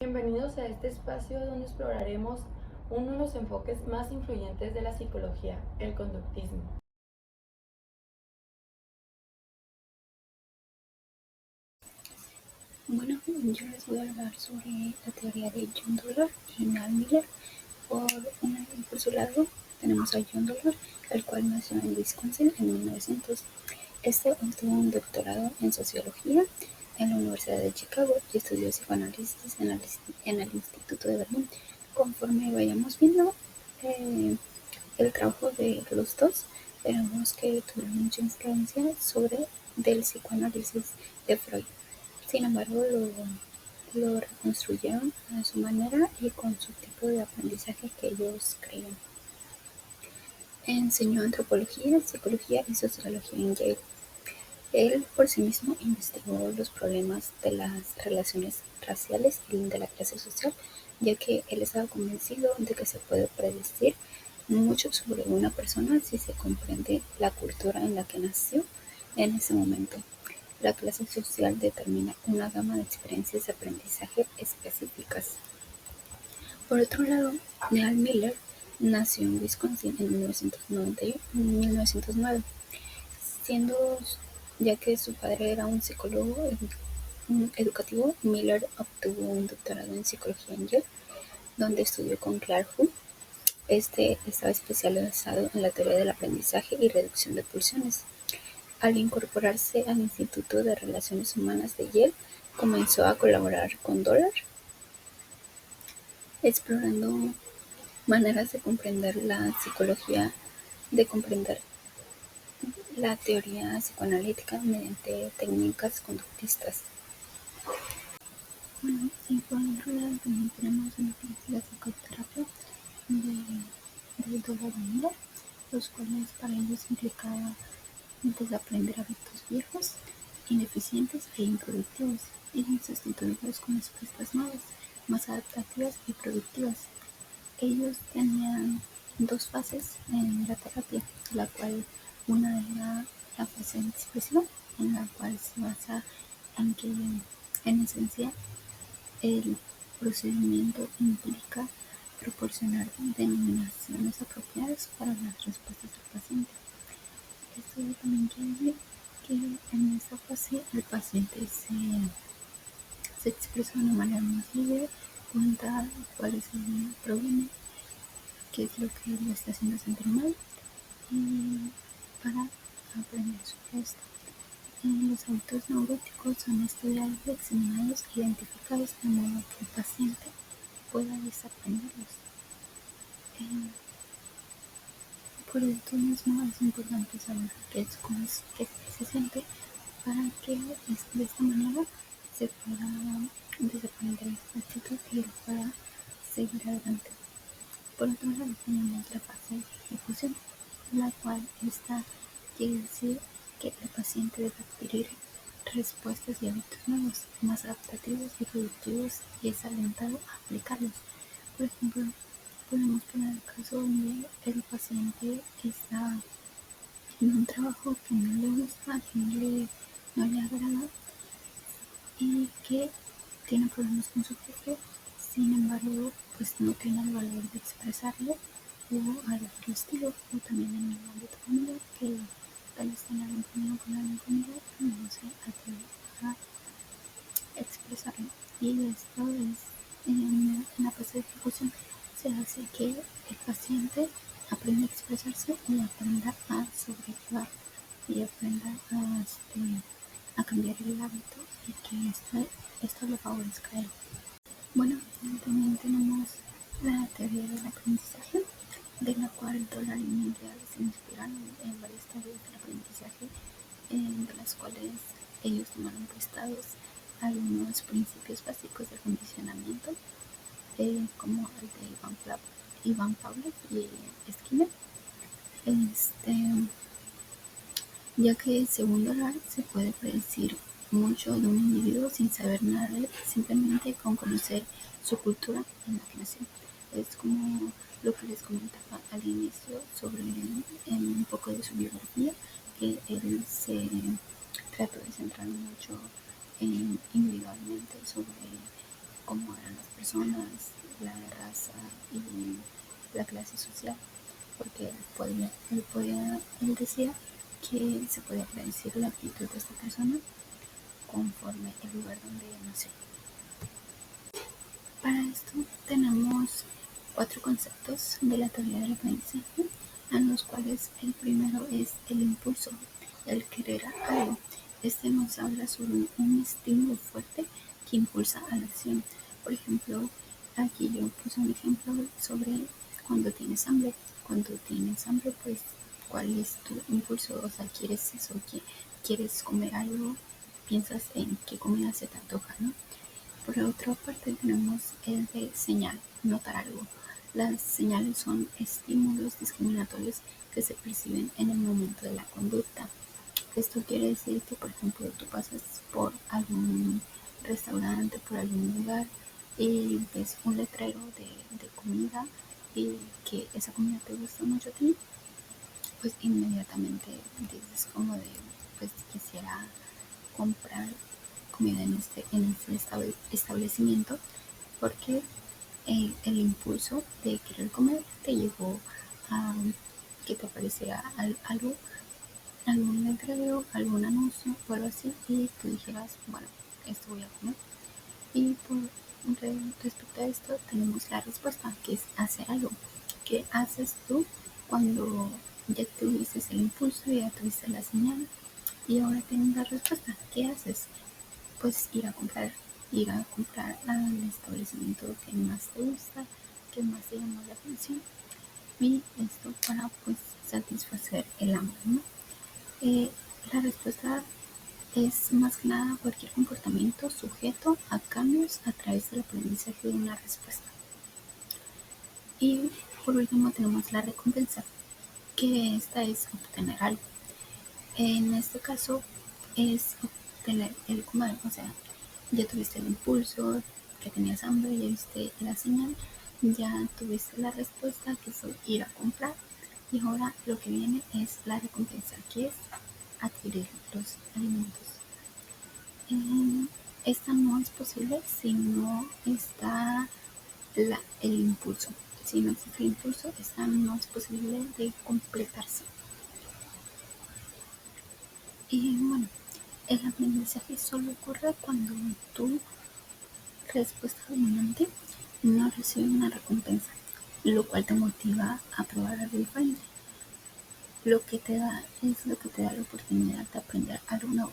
Bienvenidos a este espacio donde exploraremos uno de los enfoques más influyentes de la psicología, el conductismo. Bueno, yo les voy a hablar sobre la teoría de John Dollar y Neal Miller. Por su lado, tenemos a John Dollar, el cual nació en Wisconsin en 1900. Este obtuvo un doctorado en sociología en la Universidad de Chicago y estudió psicoanálisis en el Instituto de Berlín. Conforme vayamos viendo el trabajo de los dos, veremos que tuvieron mucha influencia del psicoanálisis de Freud. Sin embargo, lo reconstruyeron a su manera y con su tipo de aprendizaje que ellos creían. Enseñó antropología, psicología y sociología en Yale. Él por sí mismo investigó los problemas de las relaciones raciales y de la clase social, ya que él estaba convencido de que se puede predecir mucho sobre una persona si se comprende la cultura en la que nació en ese momento. La clase social determina una gama de experiencias de aprendizaje específicas. Por otro lado, Neal Miller nació en Wisconsin en 1909, siendo ya que su padre era un psicólogo educativo. Miller obtuvo un doctorado en psicología en Yale, donde estudió con Clark Hull. Este estaba especializado en la teoría del aprendizaje y reducción de pulsiones. Al incorporarse al Instituto de Relaciones Humanas de Yale, comenzó a colaborar con Dollar, explorando maneras de comprender la psicología, de comprender la teoría psicoanalítica mediante técnicas conductistas. Bueno, y por otro lado también tenemos la psicoterapia de Dollar y Miller, los cuales para ellos implicaba desaprender hábitos viejos, ineficientes e improductivos, y sustituirlos con respuestas nuevas, más adaptativas y productivas. Ellos tenían dos fases en la terapia, la cual una era la fase expresiva, en la cual se basa en que en esencia el procedimiento implica proporcionar denominaciones apropiadas para las respuestas del paciente. Esto también quiere decir que en esta fase el paciente se expresa de una manera más libre, cuenta cuál es el problema, qué es lo que lo está haciendo sentir mal, y para aprender sobre esto. Los hábitos neuróticos son estudiados, examinados e identificados de modo que el paciente pueda desaprenderlos. Por esto mismo es importante saber cómo qué se siente para que de esta manera se pueda desaprender esta actitud y él pueda seguir adelante. Por otro lado tenemos la fase de ejecución, la cual quiere decir que el paciente debe adquirir respuestas y hábitos nuevos, más adaptativos y productivos, y es alentado a aplicarlos. Por ejemplo, podemos poner el caso donde el paciente está en un trabajo que no le gusta, que no le agrada y que tiene problemas con su jefe. Sin embargo, pues no tiene el valor de expresarlo o algo por el estilo, o también en el ámbito familiar, que tal vez tenga un problema con alguien familiar y no se atreve a expresarlo. Y esto es en la fase de ejecución, se hace que el paciente aprenda a expresarse y aprenda a sobrellevar y aprenda a cambiar el hábito, y que esto le favorezca a él. Bueno, también tenemos la teoría del aprendizaje, de la cual Dollar y Miller se inspiraron en varias teorías del aprendizaje, de las cuales ellos tomaron prestados algunos principios básicos del condicionamiento, como el de Ivan Pavlov y Skinner. Ya que según Dollar se puede predecir mucho de un individuo sin saber nada de él, simplemente con conocer su cultura en la que nació. Es como lo que les comentaba al inicio sobre un poco de su biografía, que él se trató de centrar mucho individualmente sobre cómo eran las personas, la raza y la clase social, porque él decía que se podía predecir la actitud de esta persona conforme el lugar donde nació. Para esto tenemos 4 conceptos de la teoría del aprendizaje, en los cuales el primero es el impulso, el querer algo. Este nos habla sobre un estímulo fuerte que impulsa a la acción. Por ejemplo, aquí yo puse un ejemplo sobre cuando tienes hambre. Cuando tienes hambre, pues, ¿cuál es tu impulso? O sea, ¿quieres eso? ¿Quieres comer algo? Piensas en qué comida se te antoja, ¿no? Por otra parte tenemos el de señal, notar algo. Las señales son estímulos discriminatorios que se perciben en el momento de la conducta. Esto quiere decir que, por ejemplo, tú pasas por algún restaurante, por algún lugar y ves un letrero de comida y que esa comida te gusta mucho a ti, pues inmediatamente dices como de, pues quisiera comprar comida en este establecimiento, porque el impulso de querer comer te llevó a que te apareciera algo, algún letrero, algún anuncio o algo así, y tú dijeras, bueno, esto voy a comer. Y respecto a esto tenemos la respuesta, que es hacer algo. ¿Qué haces tú cuando ya tuviste el impulso, ya tuviste la señal y ahora tienes la respuesta? ¿Qué haces? Pues ir a comprar al establecimiento que más te gusta, que más te llama la atención, y esto para pues satisfacer el hambre, ¿no? La respuesta es más que nada cualquier comportamiento sujeto a cambios a través del aprendizaje de una respuesta. Y por último tenemos la recompensa, que esta es obtener algo. En este caso es obtener el comer, o sea, ya tuviste el impulso, que tenías hambre, ya viste la señal, ya tuviste la respuesta, que es ir a comprar, y ahora lo que viene es la recompensa, que es adquirir los alimentos. Esta no es posible si no está el impulso. Si no existe el impulso, esta no es posible de completarse. Y bueno, el aprendizaje solo ocurre cuando tu respuesta dominante no recibe una recompensa, lo cual te motiva a probar algo diferente. Lo que te da la oportunidad de aprender algo nuevo.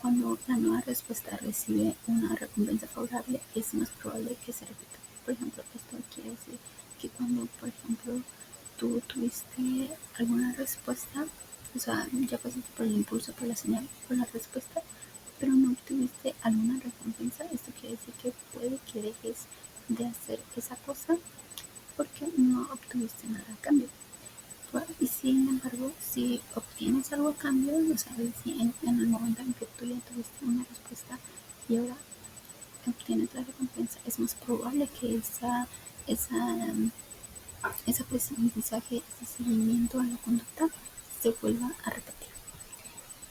Cuando la nueva respuesta recibe una recompensa favorable, es más probable que se repita. Por ejemplo, esto quiere decir que cuando, por ejemplo, tú tuviste alguna respuesta, o sea, ya pasaste por el impulso, por la señal, por la respuesta, pero no obtuviste alguna recompensa, esto quiere decir que puede que dejes de hacer esa cosa porque no obtuviste nada a cambio. Y sin embargo, si obtienes algo a cambio, o sea, si en el momento en que tú ya tuviste una respuesta y ahora obtienes la recompensa, es más probable que ese aprendizaje, ese seguimiento a la conducta se vuelva a repetir.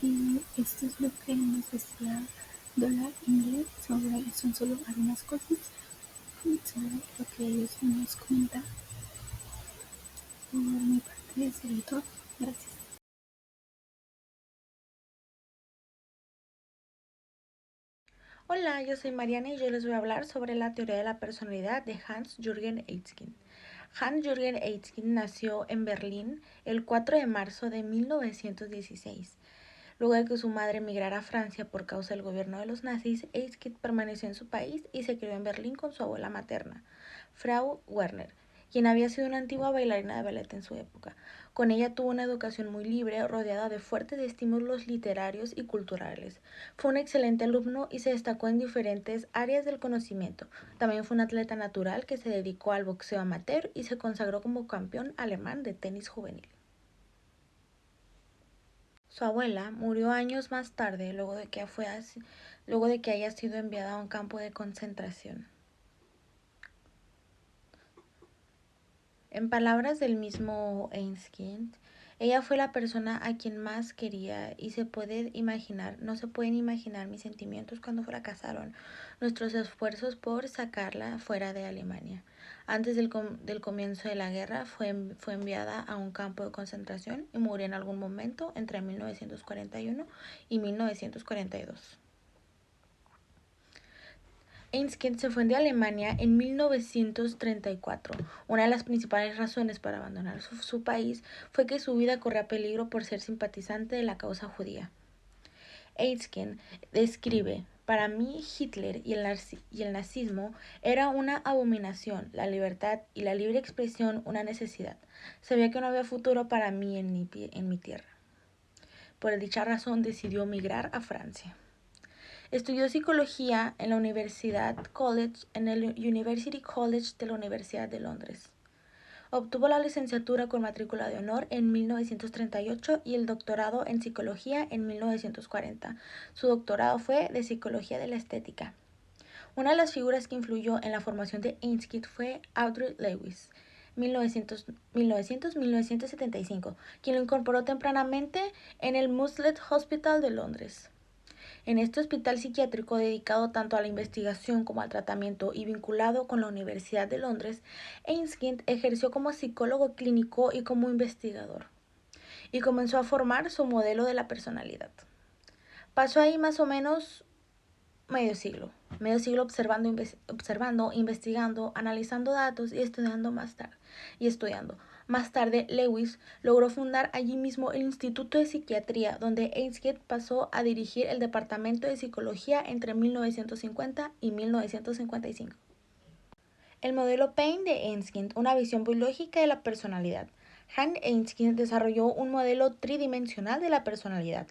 Y esto es lo que nos decía Dora Ingle son solo algunas cosas sobre lo que ellos nos comentan. Por mi parte sería todo. Gracias. Hola, yo soy Mariana y yo les voy a hablar sobre la teoría de la personalidad de Hans-Jürgen Einstein. Hans-Jürgen Einstein nació en Berlín el 4 de marzo de 1916. Luego de que su madre emigrara a Francia por causa del gobierno de los nazis, Einstein permaneció en su país y se crió en Berlín con su abuela materna, Frau Werner, quien había sido una antigua bailarina de ballet en su época. Con ella tuvo una educación muy libre, rodeada de fuertes estímulos literarios y culturales. Fue un excelente alumno y se destacó en diferentes áreas del conocimiento. También fue un atleta natural que se dedicó al boxeo amateur y se consagró como campeón alemán de tenis juvenil. Su abuela murió años más tarde luego de que haya sido enviada a un campo de concentración. En palabras del mismo Einstein, Ella fue la persona a quien más quería y no se pueden imaginar mis sentimientos cuando fracasaron nuestros esfuerzos por sacarla fuera de Alemania. Antes del comienzo de la guerra fue enviada a un campo de concentración y murió en algún momento entre 1941 y 1942. Einskind se fue de Alemania en 1934. Una de las principales razones para abandonar su país fue que su vida corría peligro por ser simpatizante de la causa judía. Einskind describe: para mí Hitler y el nazismo era una abominación, la libertad y la libre expresión una necesidad. Sabía que no había futuro para mí en mi tierra. Por dicha razón decidió migrar a Francia. Estudió psicología en el University College de la Universidad de Londres. Obtuvo la licenciatura con matrícula de honor en 1938 y el doctorado en psicología en 1940. Su doctorado fue de psicología de la estética. Una de las figuras que influyó en la formación de Einskind fue Audrey Lewis, 1975, quien lo incorporó tempranamente en el Munsell Hospital de Londres. En este hospital psiquiátrico dedicado tanto a la investigación como al tratamiento y vinculado con la Universidad de Londres, Einskind ejerció como psicólogo clínico y como investigador, y comenzó a formar su modelo de la personalidad. Pasó ahí más o menos medio siglo observando, investigando, analizando datos y estudiando más tarde. Más tarde, Lewis logró fundar allí mismo el Instituto de Psiquiatría, donde Einskind pasó a dirigir el Departamento de Psicología entre 1950 y 1955. El modelo Paine de Einskind, una visión biológica de la personalidad. Hans Einskind desarrolló un modelo tridimensional de la personalidad,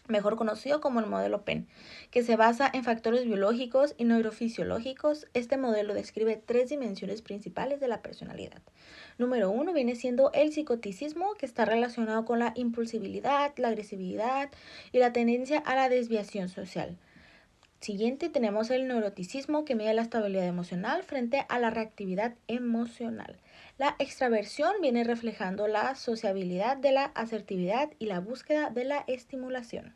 mejor conocido como el modelo Paine, que se basa en factores biológicos y neurofisiológicos. Este modelo describe 3 dimensiones principales de la personalidad. Número 1 viene siendo el psicoticismo, que está relacionado con la impulsibilidad, la agresividad y la tendencia a la desviación social. Siguiente tenemos el neuroticismo, que mide la estabilidad emocional frente a la reactividad emocional. La extraversión viene reflejando la sociabilidad de la asertividad y la búsqueda de la estimulación.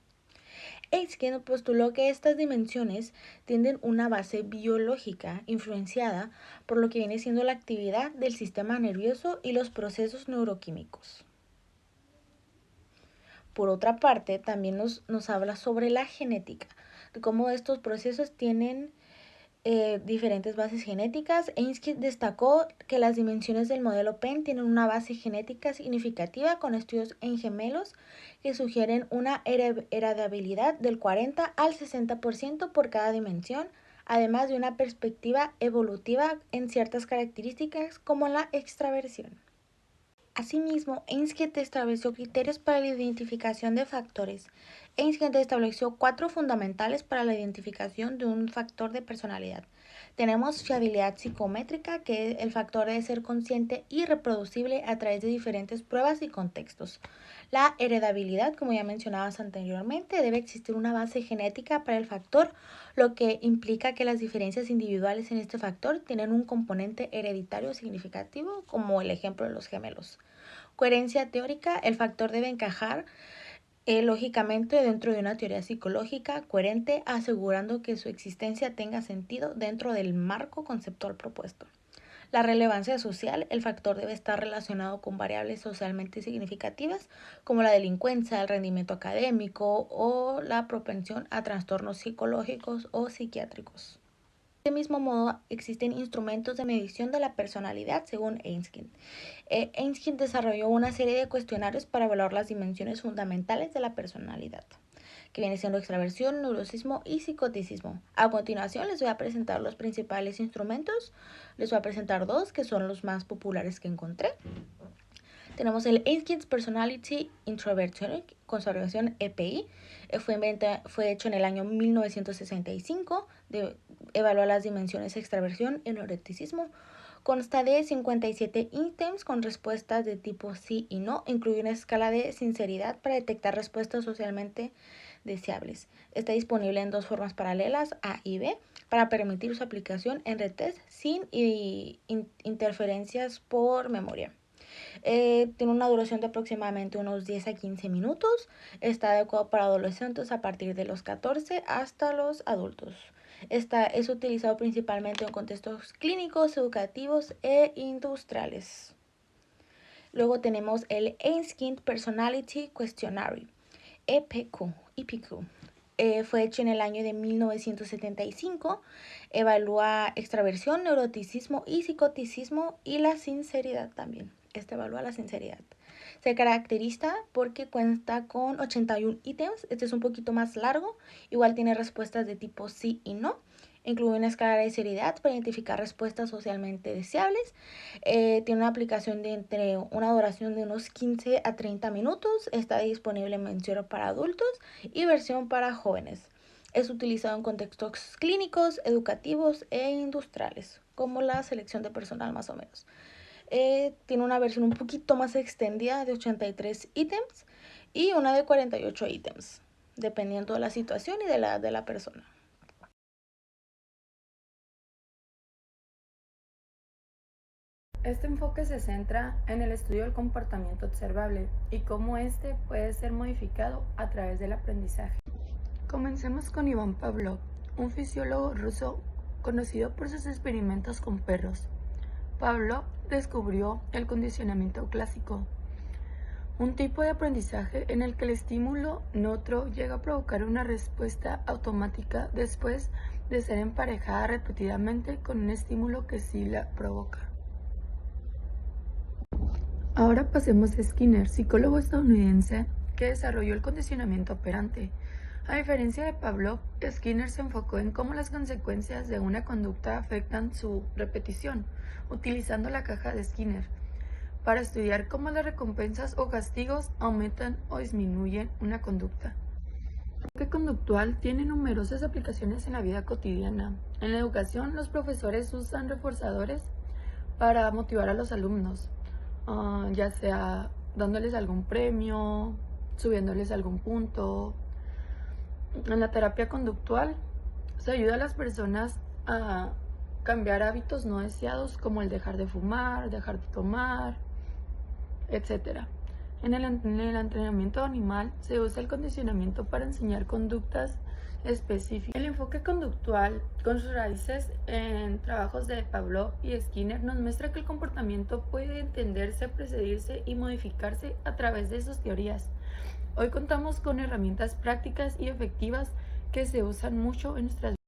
Einskind postuló que estas dimensiones tienen una base biológica influenciada por lo que viene siendo la actividad del sistema nervioso y los procesos neuroquímicos. Por otra parte, también nos habla sobre la genética, de cómo estos procesos tienen diferentes bases genéticas. Einskind destacó que las dimensiones del modelo Paine tienen una base genética significativa con estudios en gemelos que sugieren una heredabilidad del 40 al 60% por cada dimensión, además de una perspectiva evolutiva en ciertas características como la extraversión. Asimismo, Einskind estableció criterios para la identificación de factores. Einskind estableció 4 fundamentales para la identificación de un factor de personalidad. Tenemos fiabilidad psicométrica, que el factor debe ser consciente y reproducible a través de diferentes pruebas y contextos. La heredabilidad, como ya mencionabas anteriormente, debe existir una base genética para el factor, lo que implica que las diferencias individuales en este factor tienen un componente hereditario significativo, como el ejemplo de los gemelos. Coherencia teórica, el factor debe encajar lógicamente dentro de una teoría psicológica coherente, asegurando que su existencia tenga sentido dentro del marco conceptual propuesto. La relevancia social, el factor debe estar relacionado con variables socialmente significativas como la delincuencia, el rendimiento académico o la propensión a trastornos psicológicos o psiquiátricos. De mismo modo, existen instrumentos de medición de la personalidad según Einskind. Einskind desarrolló una serie de cuestionarios para evaluar las dimensiones fundamentales de la personalidad, que viene siendo extraversión, neuroticismo y psicoticismo. A continuación les voy a presentar los principales instrumentos. Les voy a presentar 2 que son los más populares que encontré. Tenemos el Einskind's Personality Introversion con su abreviación EPI. Fue hecho en el año 1965. Evaluar las dimensiones extraversión y neuroticismo. Consta de 57 ítems con respuestas de tipo sí y no. Incluye una escala de sinceridad para detectar respuestas socialmente deseables. Está disponible en 2 formas paralelas, A y B, para permitir su aplicación en retest sin interferencias por memoria. Tiene una duración de aproximadamente unos 10 a 15 minutos. Está adecuado para adolescentes a partir de los 14 hasta los adultos. Es utilizado principalmente en contextos clínicos, educativos e industriales. Luego tenemos el Einskind Personality Questionnaire, EPQ. Fue hecho en el año de 1975. Evalúa extraversión, neuroticismo y psicoticismo y la sinceridad también. Evalúa la sinceridad. Se caracteriza porque cuenta con 81 ítems. Este es un poquito más largo. Igual tiene respuestas de tipo sí y no. Incluye una escala de seriedad para identificar respuestas socialmente deseables. Tiene una aplicación de entre una duración de unos 15 a 30 minutos. Está disponible en versión para adultos y versión para jóvenes. Es utilizado en contextos clínicos, educativos e industriales, como la selección de personal más o menos. Tiene una versión un poquito más extendida de 83 ítems y una de 48 ítems, dependiendo de la situación y de la persona. Este enfoque se centra en el estudio del comportamiento observable y cómo este puede ser modificado a través del aprendizaje. Comencemos con Iván Pavlov, un fisiólogo ruso conocido por sus experimentos con perros. Pavlov descubrió el condicionamiento clásico, un tipo de aprendizaje en el que el estímulo neutro llega a provocar una respuesta automática después de ser emparejada repetidamente con un estímulo que sí la provoca. Ahora pasemos a Skinner, psicólogo estadounidense que desarrolló el condicionamiento operante. A diferencia de Pavlov, Skinner se enfocó en cómo las consecuencias de una conducta afectan su repetición, utilizando la caja de Skinner, para estudiar cómo las recompensas o castigos aumentan o disminuyen una conducta. El enfoque conductual tiene numerosas aplicaciones en la vida cotidiana. En la educación, los profesores usan reforzadores para motivar a los alumnos, ya sea dándoles algún premio, subiéndoles algún punto. En la terapia conductual se ayuda a las personas a cambiar hábitos no deseados como el dejar de fumar, dejar de tomar, etc. En el entrenamiento animal se usa el condicionamiento para enseñar conductas específicas. El enfoque conductual, con sus raíces en trabajos de Pavlov y Skinner, nos muestra que el comportamiento puede entenderse, precedirse y modificarse a través de sus teorías. Hoy contamos con herramientas prácticas y efectivas que se usan mucho en nuestras vidas.